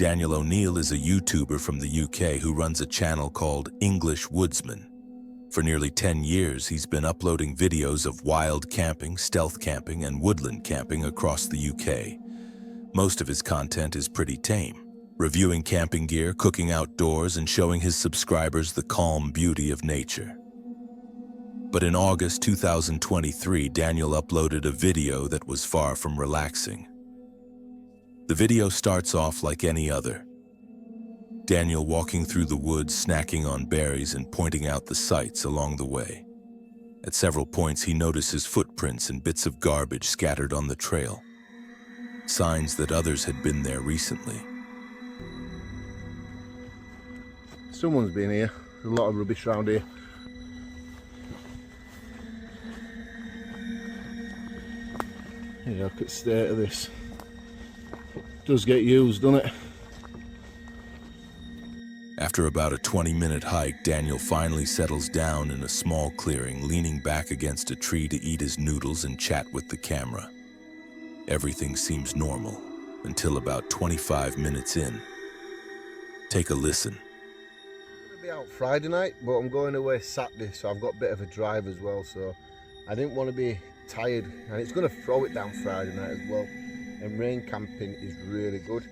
Daniel O'Neill is a YouTuber from the UK who runs a channel called English Woodsman. For nearly 10 years, he's been uploading videos of wild camping, stealth camping, and woodland camping across the UK. Most of his content is pretty tame, reviewing camping gear, cooking outdoors, and showing his subscribers the calm beauty of nature. But in August 2023, Daniel uploaded a video that was far from relaxing. The video starts off like any other. Daniel walking through the woods, snacking on berries and pointing out the sights along the way. At several points, he notices footprints and bits of garbage scattered on the trail, signs that others had been there recently. Someone's been here. There's a lot of rubbish around here. Yeah, look at the state of this. It does get used, doesn't it? After about a 20-minute hike, Daniel finally settles down in a small clearing, leaning back against a tree to eat his noodles and chat with the camera. Everything seems normal until about 25 minutes in. Take a listen. I'm going to be out Friday night, but I'm going away Saturday, so I've got a bit of a drive as well, so I didn't want to be tired, and it's going to throw it down Friday night as well, and rain camping is really good.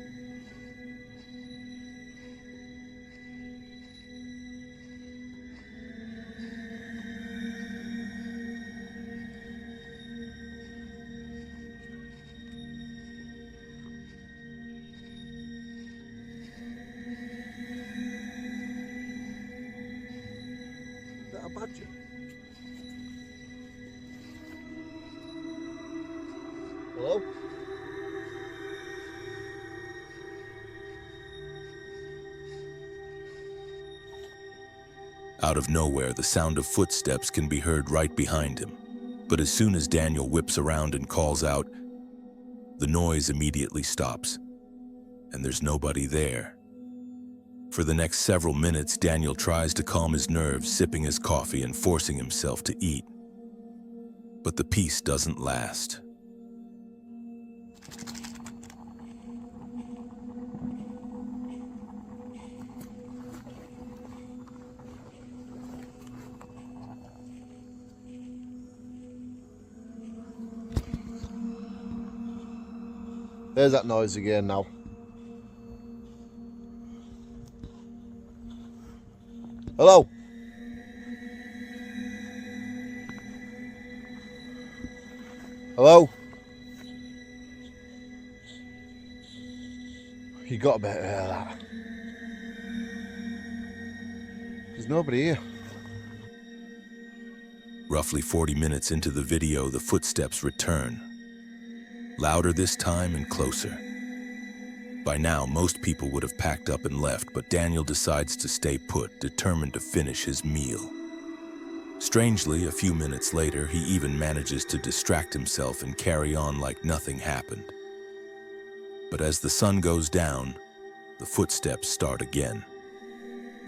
Is that a badger? Hello? Out of nowhere, the sound of footsteps can be heard right behind him. But as soon as Daniel whips around and calls out, the noise immediately stops, and there's nobody there. For the next several minutes, Daniel tries to calm his nerves, sipping his coffee and forcing himself to eat. But the peace doesn't last. There's that noise again now. Hello? Hello? You got a bit of that. There's nobody here. Roughly 40 minutes into the video, the footsteps return. Louder this time and closer. By now, most people would have packed up and left, but Daniel decides to stay put, determined to finish his meal. Strangely, a few minutes later, he even manages to distract himself and carry on like nothing happened. But as the sun goes down, the footsteps start again.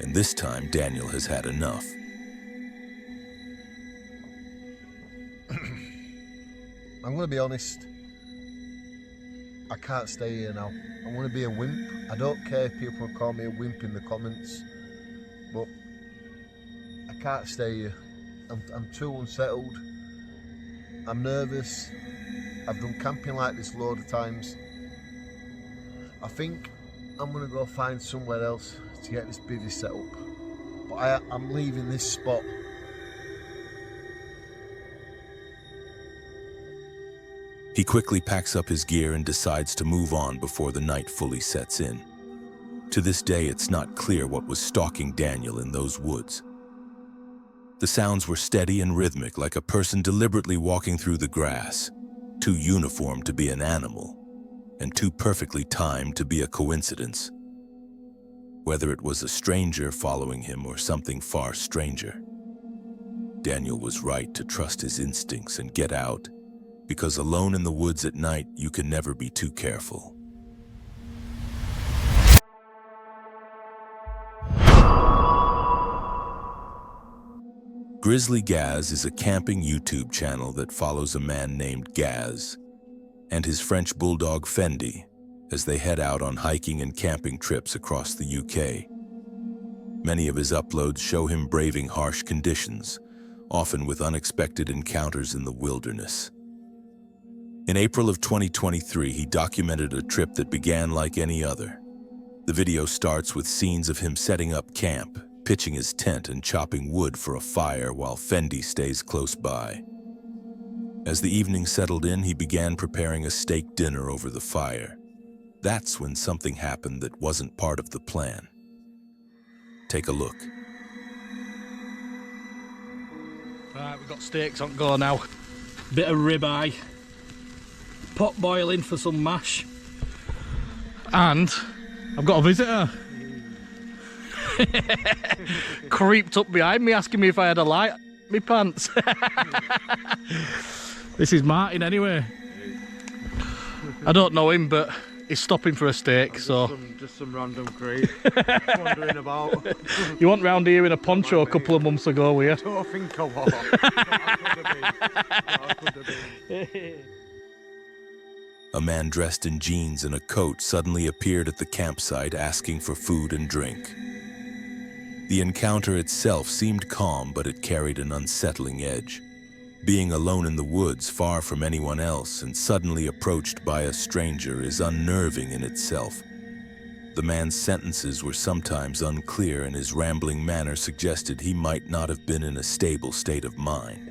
And this time, Daniel has had enough. I'm going to be honest. I can't stay here now. I want to be a wimp. I don't care if people call me a wimp in the comments, but I can't stay here. I'm too unsettled. I'm nervous. I've done camping like this loads of times. I think I'm going to go find somewhere else to get this busy set up. But I'm leaving this spot. He quickly packs up his gear and decides to move on before the night fully sets in. To this day, it's not clear what was stalking Daniel in those woods. The sounds were steady and rhythmic, like a person deliberately walking through the grass, too uniform to be an animal, and too perfectly timed to be a coincidence. Whether it was a stranger following him or something far stranger, Daniel was right to trust his instincts and get out, because alone in the woods at night, you can never be too careful. Grizzly Gaz is a camping YouTube channel that follows a man named Gaz and his French bulldog Fendi, as they head out on hiking and camping trips across the UK. Many of his uploads show him braving harsh conditions, often with unexpected encounters in the wilderness. In April of 2023, he documented a trip that began like any other. The video starts with scenes of him setting up camp, pitching his tent and chopping wood for a fire while Fendi stays close by. As the evening settled in, he began preparing a steak dinner over the fire. That's when something happened that wasn't part of the plan. Take a look. Right, we've got steaks on go now. Bit of ribeye. Pot boiling for some mash. And I've got a visitor. Creeped up behind me asking me if I had a light in my pants. This is Martin anyway. I don't know him, but he's stopping for a steak, so... Just some random creep wandering about. You went round here in a poncho a couple of months ago, were you? I don't think I was. I could have been. A man dressed in jeans and a coat suddenly appeared at the campsite asking for food and drink. The encounter itself seemed calm, but it carried an unsettling edge. Being alone in the woods, far from anyone else, and suddenly approached by a stranger is unnerving in itself. The man's sentences were sometimes unclear, and his rambling manner suggested he might not have been in a stable state of mind.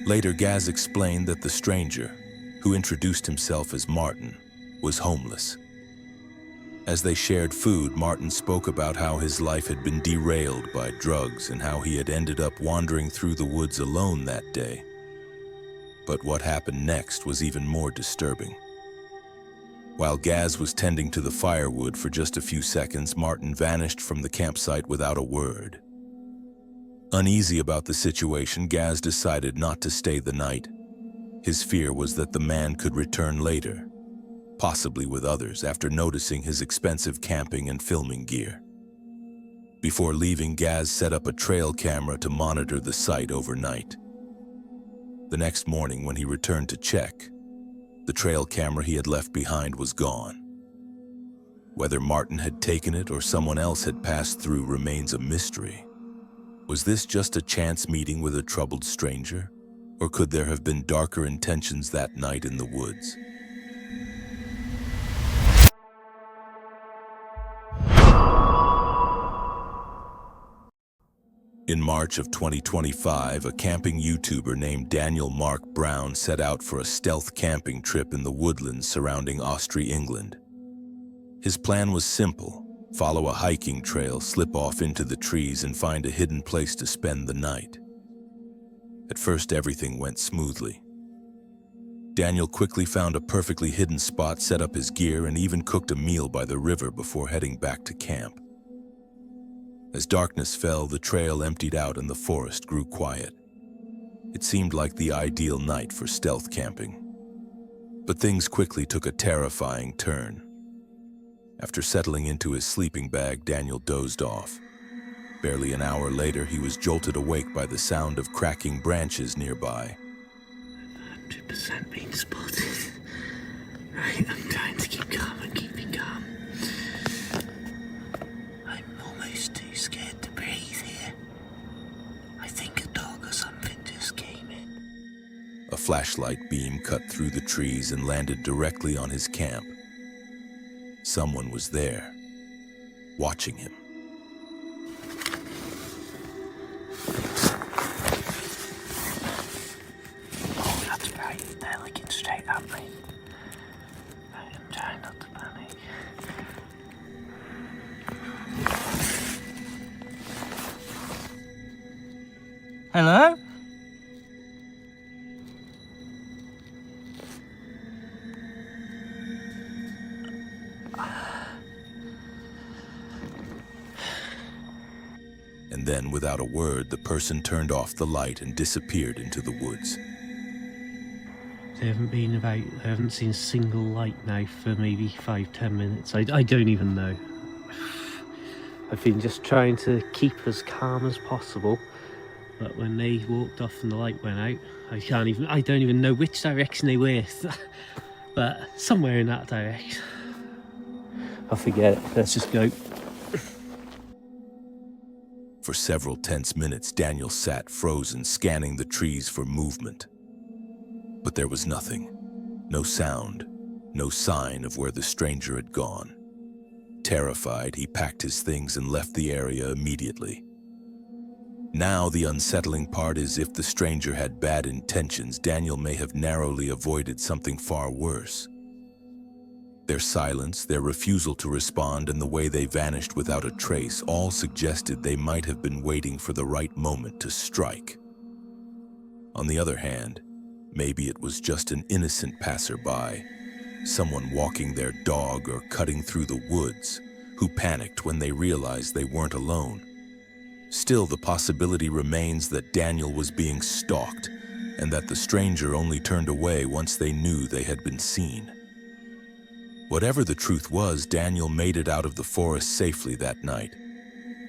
Later, Gaz explained that the stranger, who introduced himself as Martin, was homeless. As they shared food, Martin spoke about how his life had been derailed by drugs and how he had ended up wandering through the woods alone that day. But what happened next was even more disturbing. While Gaz was tending to the firewood for just a few seconds, Martin vanished from the campsite without a word. Uneasy about the situation, Gaz decided not to stay the night. His fear was that the man could return later, possibly with others, after noticing his expensive camping and filming gear. Before leaving, Gaz set up a trail camera to monitor the site overnight. The next morning, when he returned to check, the trail camera he had left behind was gone. Whether Martin had taken it or someone else had passed through remains a mystery. Was this just a chance meeting with a troubled stranger? Or could there have been darker intentions that night in the woods? In March of 2025, a camping YouTuber named Daniel Mark Brown set out for a stealth camping trip in the woodlands surrounding Austria, England. His plan was simple: follow a hiking trail, slip off into the trees, and find a hidden place to spend the night. At first, everything went smoothly. Daniel quickly found a perfectly hidden spot, set up his gear, and even cooked a meal by the river before heading back to camp. As darkness fell, the trail emptied out and the forest grew quiet. It seemed like the ideal night for stealth camping. But things quickly took a terrifying turn. After settling into his sleeping bag, Daniel dozed off. Barely an hour later, he was jolted awake by the sound of cracking branches nearby. 100% being spotted. Right, I'm trying to keep calm and keeping calm. I'm almost too scared to breathe here. I think a dog or something just came in. A flashlight beam cut through the trees and landed directly on his camp. Someone was there, watching him. Oh, that's right. They're looking straight at me. I am trying not to panic. Hello? And then, without a word, the person turned off the light and disappeared into the woods. They haven't seen a single light now for maybe 5-10 minutes. I don't even know. I've been just trying to keep as calm as possible, but when they walked off and the light went out, I don't even know which direction they were. But somewhere in that direction. I forget it. Let's just go. For several tense minutes, Daniel sat frozen, scanning the trees for movement. But there was nothing. No sound, no sign of where the stranger had gone. Terrified, he packed his things and left the area immediately. Now the unsettling part is, if the stranger had bad intentions, Daniel may have narrowly avoided something far worse. Their silence, their refusal to respond, and the way they vanished without a trace all suggested they might have been waiting for the right moment to strike. On the other hand, maybe it was just an innocent passerby, someone walking their dog or cutting through the woods, who panicked when they realized they weren't alone. Still, the possibility remains that Daniel was being stalked, and that the stranger only turned away once they knew they had been seen. Whatever the truth was, Daniel made it out of the forest safely that night,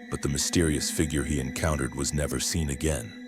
but the mysterious figure he encountered was never seen again.